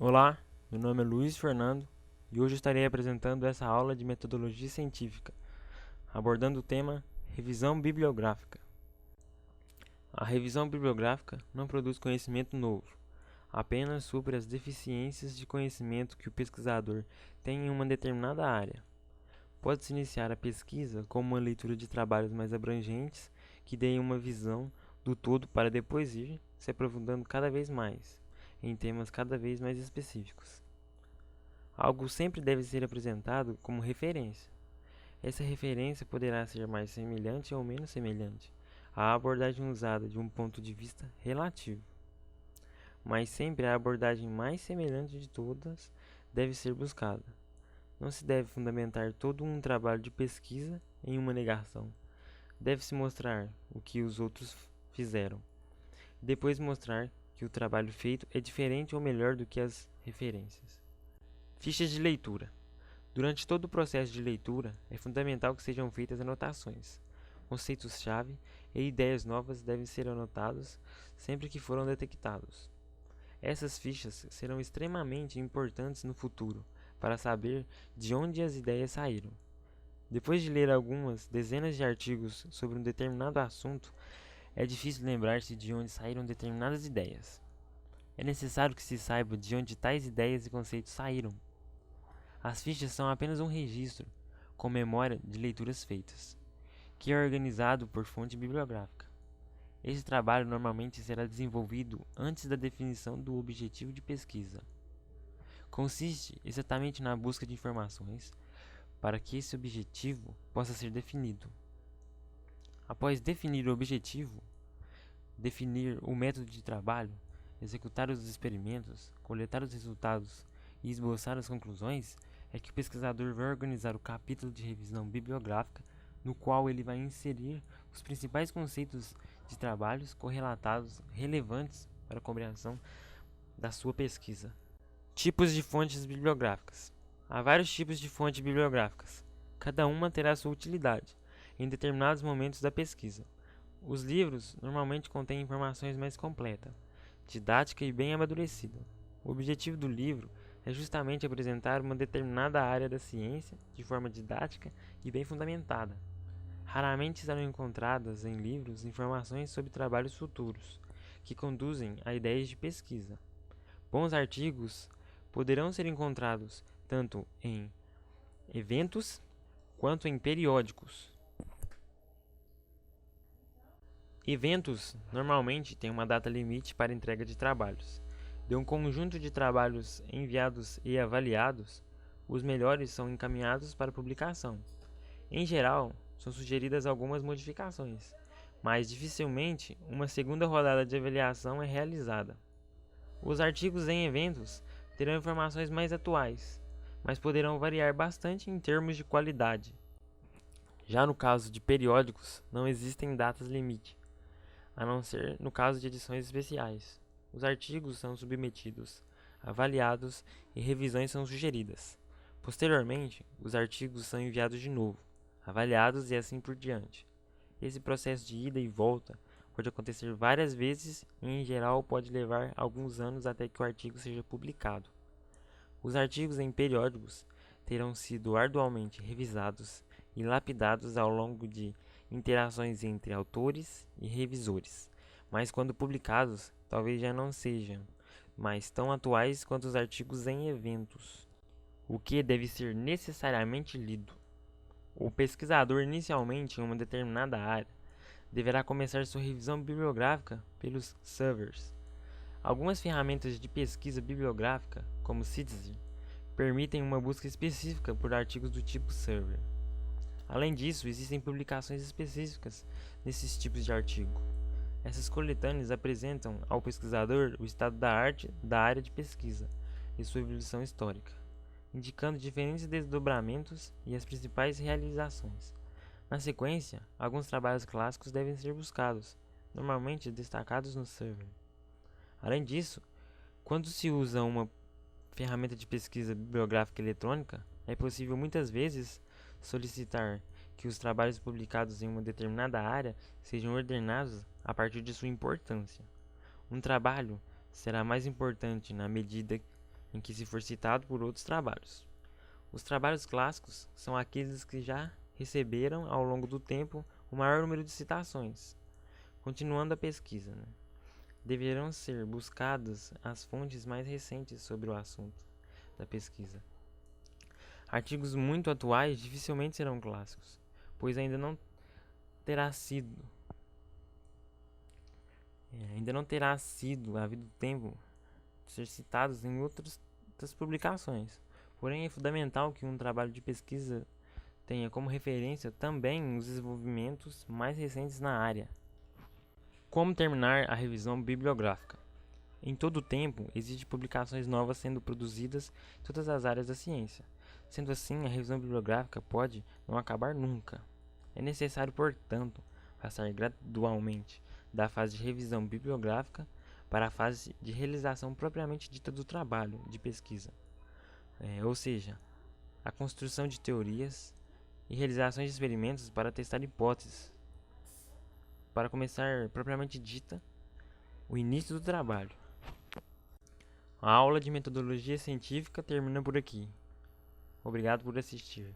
Olá, meu nome é Luiz Fernando e hoje estarei apresentando essa aula de metodologia científica, abordando o tema revisão bibliográfica. A revisão bibliográfica não produz conhecimento novo, apenas supre as deficiências de conhecimento que o pesquisador tem em uma determinada área. Pode-se iniciar a pesquisa com uma leitura de trabalhos mais abrangentes que deem uma visão do todo para depois ir se aprofundando cada vez mais em temas cada vez mais específicos. Algo sempre deve ser apresentado como referência. Essa referência poderá ser mais semelhante ou menos semelhante à abordagem usada de um ponto de vista relativo, mas sempre a abordagem mais semelhante de todas deve ser buscada. Não se deve fundamentar todo um trabalho de pesquisa em uma negação. Deve-se mostrar o que os outros fizeram, depois mostrar que o trabalho feito é diferente ou melhor do que as referências. Fichas de leitura. Durante todo o processo de leitura, é fundamental que sejam feitas anotações. Conceitos-chave e ideias novas devem ser anotados sempre que foram detectados. Essas fichas serão extremamente importantes no futuro para saber de onde as ideias saíram. Depois de ler algumas dezenas de artigos sobre um determinado assunto, é difícil lembrar-se de onde saíram determinadas ideias. É necessário que se saiba de onde tais ideias e conceitos saíram. As fichas são apenas um registro, com memória de leituras feitas, que é organizado por fonte bibliográfica. Esse trabalho normalmente será desenvolvido antes da definição do objetivo de pesquisa. Consiste exatamente na busca de informações para que esse objetivo possa ser definido. Após definir o objetivo, definir o método de trabalho, executar os experimentos, coletar os resultados e esboçar as conclusões, é que o pesquisador vai organizar o capítulo de revisão bibliográfica, no qual ele vai inserir os principais conceitos de trabalhos correlatados relevantes para a compreensão da sua pesquisa. Tipos de fontes bibliográficas. Há vários tipos de fontes bibliográficas. Cada uma terá sua utilidade em determinados momentos da pesquisa. Os livros normalmente contêm informações mais completas, didática e bem amadurecida. O objetivo do livro é justamente apresentar uma determinada área da ciência de forma didática e bem fundamentada. Raramente serão encontradas em livros informações sobre trabalhos futuros, que conduzem a ideias de pesquisa. Bons artigos poderão ser encontrados tanto em eventos quanto em periódicos. Eventos normalmente têm uma data limite para entrega de trabalhos. De um conjunto de trabalhos enviados e avaliados, os melhores são encaminhados para publicação. Em geral, são sugeridas algumas modificações, mas dificilmente uma segunda rodada de avaliação é realizada. Os artigos em eventos terão informações mais atuais, mas poderão variar bastante em termos de qualidade. Já no caso de periódicos, não existem datas limite, a não ser no caso de edições especiais. Os artigos são submetidos, avaliados e revisões são sugeridas. Posteriormente, os artigos são enviados de novo, avaliados e assim por diante. Esse processo de ida e volta pode acontecer várias vezes e, em geral, pode levar alguns anos até que o artigo seja publicado. Os artigos em periódicos terão sido arduamente revisados e lapidados ao longo de interações entre autores e revisores, mas quando publicados, talvez já não sejam mais tão atuais quanto os artigos em eventos, o que deve ser necessariamente lido. O pesquisador, inicialmente em uma determinada área, deverá começar sua revisão bibliográfica pelos servers. Algumas ferramentas de pesquisa bibliográfica, como Citizen, permitem uma busca específica por artigos do tipo server. Além disso, existem publicações específicas nesses tipos de artigo. Essas coletâneas apresentam ao pesquisador o estado da arte da área de pesquisa e sua evolução histórica, indicando diferentes desdobramentos e as principais realizações. Na sequência, alguns trabalhos clássicos devem ser buscados, normalmente destacados no server. Além disso, quando se usa uma ferramenta de pesquisa bibliográfica eletrônica, é possível muitas vezes solicitar que os trabalhos publicados em uma determinada área sejam ordenados a partir de sua importância. Um trabalho será mais importante na medida em que se for citado por outros trabalhos. Os trabalhos clássicos são aqueles que já receberam ao longo do tempo o maior número de citações. Continuando a pesquisa, deverão ser buscadas as fontes mais recentes sobre o assunto da pesquisa. Artigos muito atuais dificilmente serão clássicos, pois ainda não terá sido havido tempo de ser citados em outras publicações. Porém, é fundamental que um trabalho de pesquisa tenha como referência também os desenvolvimentos mais recentes na área. Como terminar a revisão bibliográfica? Em todo o tempo, existem publicações novas sendo produzidas em todas as áreas da ciência. Sendo assim, a revisão bibliográfica pode não acabar nunca. É necessário, portanto, passar gradualmente da fase de revisão bibliográfica para a fase de realização propriamente dita do trabalho de pesquisa. Ou seja, a construção de teorias e realizações de experimentos para testar hipóteses, para começar propriamente dita o início do trabalho. A aula de metodologia científica termina por aqui. Obrigado por assistir.